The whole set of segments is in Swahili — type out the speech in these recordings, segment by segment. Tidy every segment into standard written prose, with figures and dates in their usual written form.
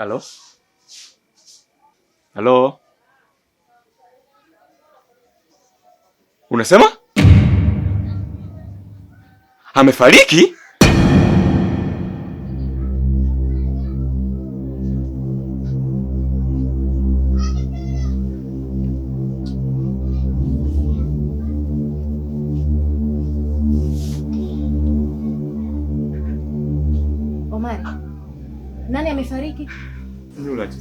Halo? Halo? Unasema? Amefariki? Omari, nani amefariki? Nurati.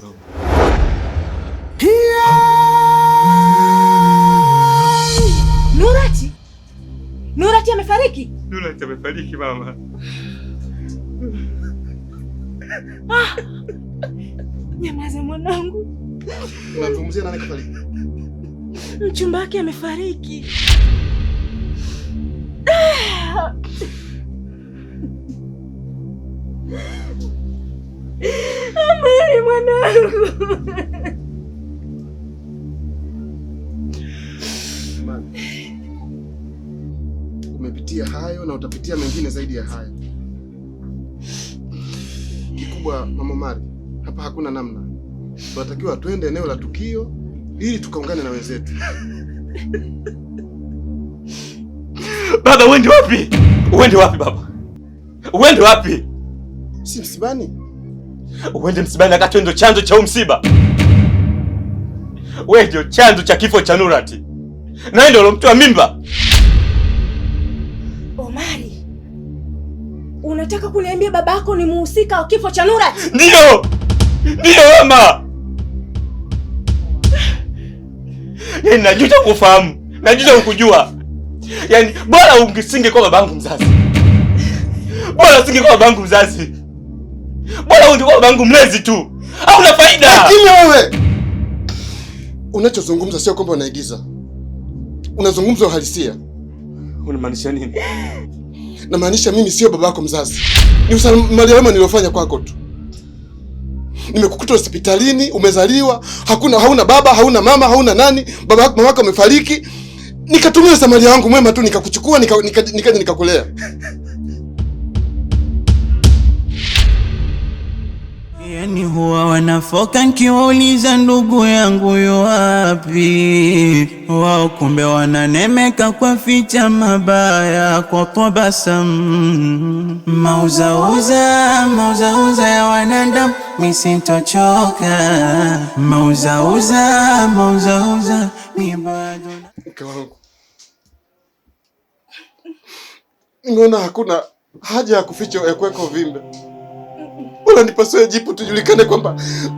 Nurati? Nurati amefariki? Nurati amefariki mama. Ah! Nyamaza mwanangu. Unazungumzia nani kafariki? Mchumba wake amefariki. Amari mwanangu. Umepitia hayo na utapitia mengine zaidi ya hayo. Kikubwa Mama Mari, hapa hakuna namna. Tunatakiwa twende eneo la tukio ili tukaungane na wenzetu. Baba, uende wapi? Uende wapi baba? Uende wapi? Si msibani? Uende msibani wakati ndio chanzo cha msiba. Wewe ndio chanzo cha kifo cha Nurati. Na wewe ndio ulomtoa mimba. Omari, unataka kuniambia babako ni muhusika wa kifo cha Nurati? Ndio! Ndio mama! Yaani najuta kufahamu, najuta kukujua. Yaani bora ungesinge kwa babangu mzazi. Bora usinge kwa babangu mzazi. Bora ungekuwa babangu mlezi tu. Hauna faida. Lakini wewe unachozungumza sio kwamba unaigiza. Unazungumza uhalisia. Unamaanisha nini? Namaanisha mimi sio babako mzazi. Ni usalama wema niliofanya kwako tu. Nimekukuta hospitalini, umezaliwa, hauna baba, hauna mama, hauna nani, mama wako amefariki. Nikatumia samaria wangu mwema tu nikakuchukua nikaja nikakulea. Yani huwa wanafoka nkiwauliza ndugu yangu yu wapi, wao kumbe wananemeka kwa ficha mabaya kwa tabasamu. Mauzauza ya wanadamu misintochoka, mauzauza mi bado. Mke wangu, nimeona hakuna haja ya kuficha ya kuweka uvimbe. Wala nipasue jipu tujulikane kwamba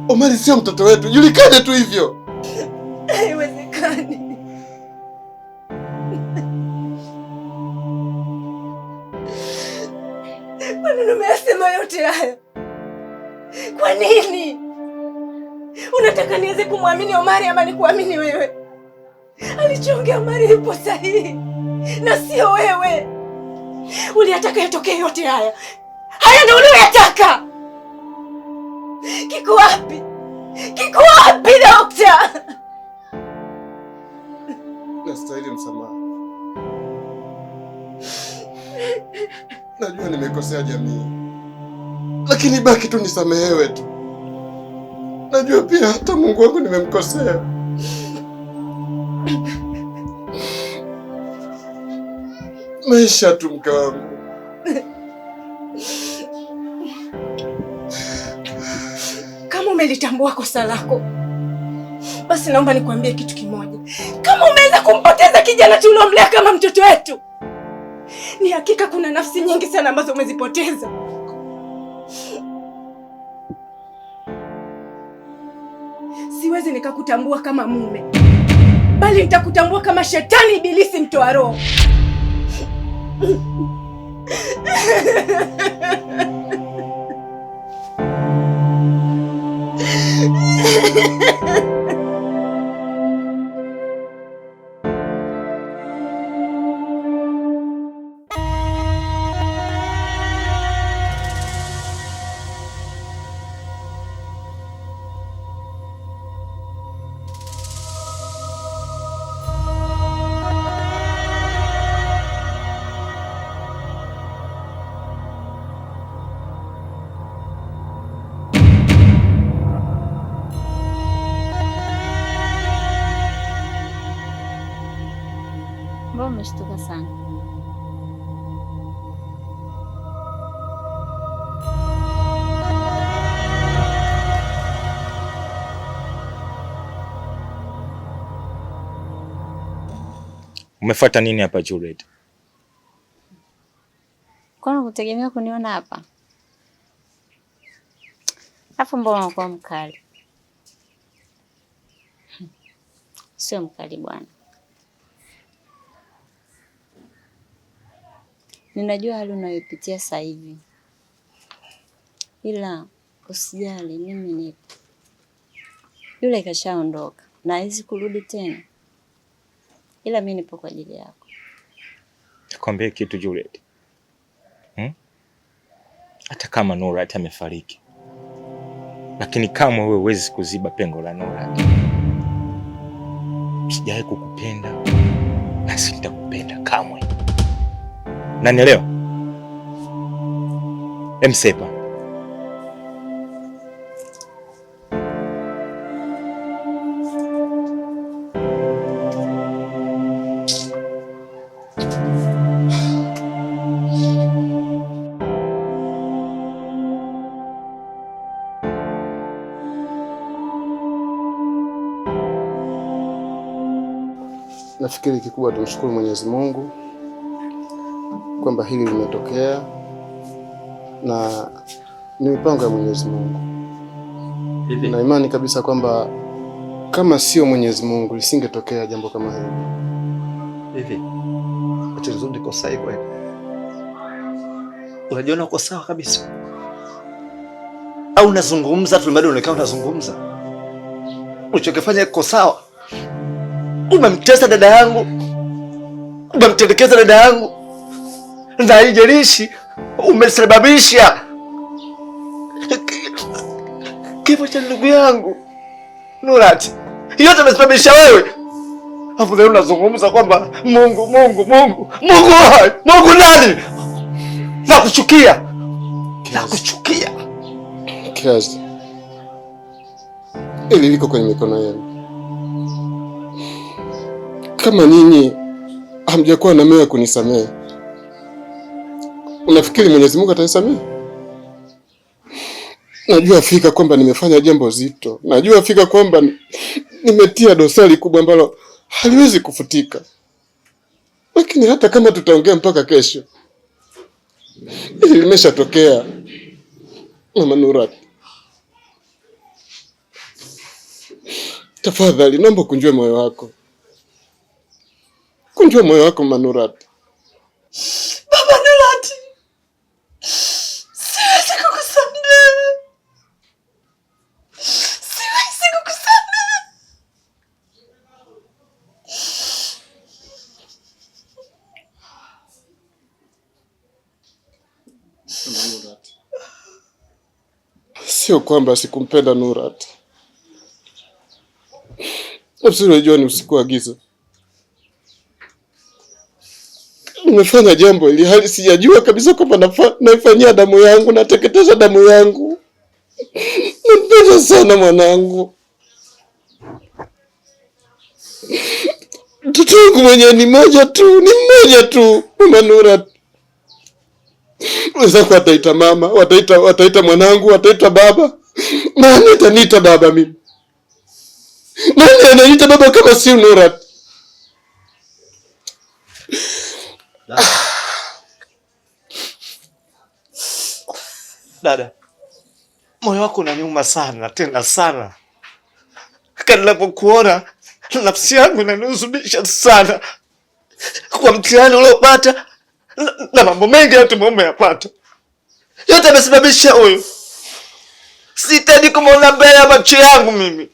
Omari sio mtoto wetu. Julikane tu hivyo. Haiwezekani. Kwa nini umeyasema yote haya? Kwa nini? Unataka niweze kumwamini Omari ama nikuamini wewe? Alichoongea Omari yupo sahihi na sio wewe. Uliyataka yatokee yote haya. Haya ndio uliyotaka. Kiko wapi? Kiko wapi dokta? Nastahili msamaha. Najua nimekosea jamii, lakini baki tu nisamehewe tu. Najua pia hata Mungu wangu nimemkosea. Maisha tu mke wangu. Kama umelitambua kosa lako, basi naomba nikuambie kitu kimoja. Kama umeweza kumpoteza kijana tuliomlea kama mtoto wetu, ni hakika kuna nafsi nyingi sana ambazo umezipoteza. Siwezi nikakutambua kama mume, bali nitakutambua kama shetani ibilisi mtoa roho. umeshtuka sana. Umefuata nini hapa Juliet? Kwani kutegemea kuniona hapa? Hapo mbona unakuwa mkali? Sio mkali bwana. Ninajua hali unayopitia sasa hivi. Ila usijali, mimi nipo. Yule kashaondoka na hawezi kurudi tena. Ila mimi nipo kwa ajili yako. Nikwambie kitu Juliet. Hata kama Nura amefariki, lakini kama wewe huwezi kuziba pengo la Nura. Sijawahi kukupenda na sitakupenda kamwe. Unanielewa? Emsepa. Nafikiri kikubwa tumshukuru Mwenyezi Mungu kwamba hili limetokea na ni mipango ya Mwenyezi Mungu. Na imani kabisa kwamba kama sio Mwenyezi Mungu lisingetokea jambo kama hili. Hivi Matilda uko sawa kweli? Unajiona uko sawa kabisa? Au unazungumza tu bado unakaa unazungumza? Ulichokifanya iko sawa? Umemtesa dada yangu, umemtelekeza dada yangu, na haijalishi umesababisha kifo cha ndugu yangu Nurati. Yote umesababisha wewe. Hapo leo unazungumza kwamba Mungu nani? Nakuchukia. Kiasi. Ili liko kwenye mikono yenu. Kama ninyi hamjakuwa na moyo kunisamehe, unafikiri Mwenyezi Mungu atanisamehe? Najua fika kwamba nimefanya jambo zito. Najua fika kwamba nimetia dosari kubwa ambalo haliwezi kufutika. Lakini hata kama tutaongea mpaka kesho, hili limeshatokea. Mama Nurati, tafadhali naomba kunjue moyo wako. Kunjua moyo wako Mama Nurati. Baba Nurati, siwezi kukusamehe. Sio kwamba sikumpenda Nurati. Unajua ni usiku wa giza. Nimefanya jambo ili hali sijajua kabisa kwamba naifanyia damu yangu, nateketeza damu yangu. Nampenda sana mwanangu. Mtoto wangu mwenye ni mmoja tu, Mama Nurati. Wenzako wataita mama, wataita mwanangu, wataita baba. Nani ataniita baba mimi? Nani ananiita baba kama si Nurati? Dada, moyo wako unaniuma sana, tena sana. Kana ninapokuona nafsi yangu inanihuzunisha sana kwa mtihani uliopata na mambo mengi yote umeyapata. Yote amesababisha huyu. Sitaji kumwona mbele ya macho yangu mimi.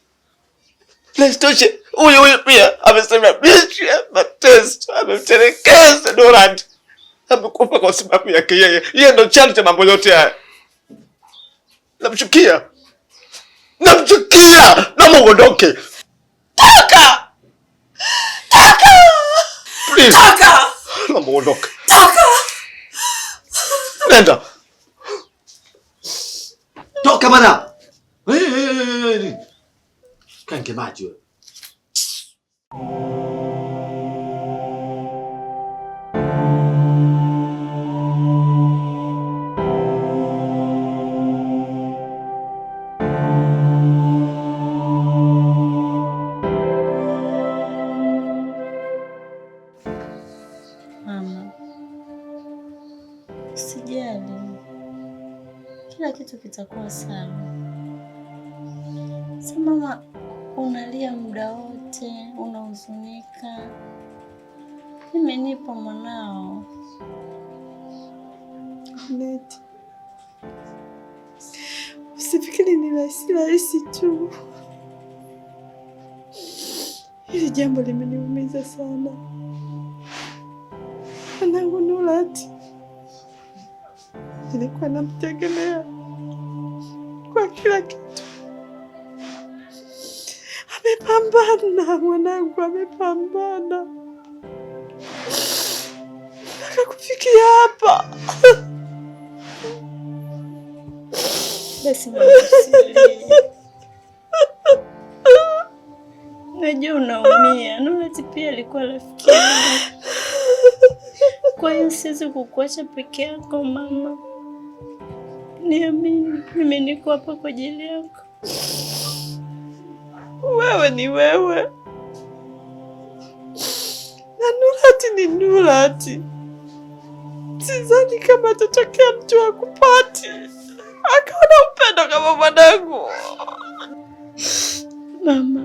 Lesitoshe, huyu pia amesababisha mateso, amemtelekeza Nurati. Amekufa kwa sababu yake yeye. Yeye ndo chanzo cha mambo yote haya. Namchukia. Na muondoke. Taka! Please. Taka! Na muondoke. Taka! Nenda. Toka bana. Hey. Kange maji wewe. vitu vitakuwa sawa. Sasa mama, unalia muda wote, unahuzunika. Mimi nipo mwanao. Neti, usifikiri ni rahisi tu. Hili jambo limeniumiza sana. Mwanangu Nurati nilikuwa namtegemea kwa kila kitu. Amepambana mwanangu, amepambana mpaka kufikia hapa. Basi mama, najua unaumia. Nurati pia alikuwa rafiki yangu. Kwa hiyo siwezi kukuacha peke yako mama. Niamini, mimi niko hapa kwa ajili yako. Wewe ni wewe na Nurati ni Nurati. Sidhani kama atatokea mtu akupati akaona upendo kama mwanangu. Mama,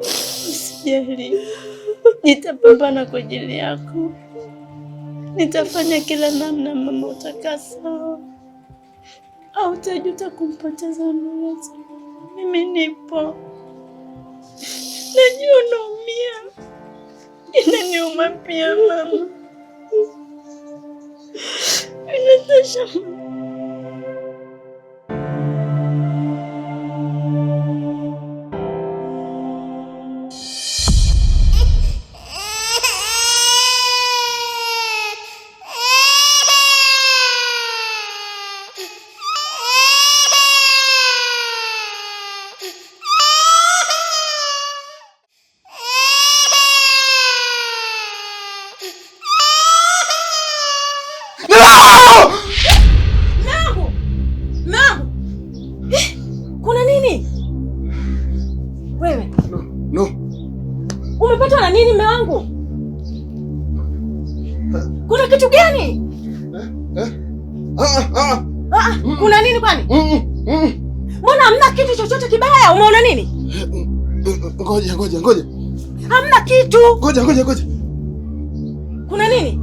usijali. Nitapambana kwa ajili yako. Nitafanya kila namna mama, utakaa sawa. Hautajuta kumpoteza Nurati. Mimi nipo. Najua unaumia. Inaniuma pia mama. Inatosha. Kuna nini? Wewe? No. Umepatwa na nini mume wangu? Kuna kitu gani? Kuna nini kwani? Mbona hamna kitu chochote kibaya? Umeona nini? Ngoja. Hamna kitu. Ngoja. Kuna nini?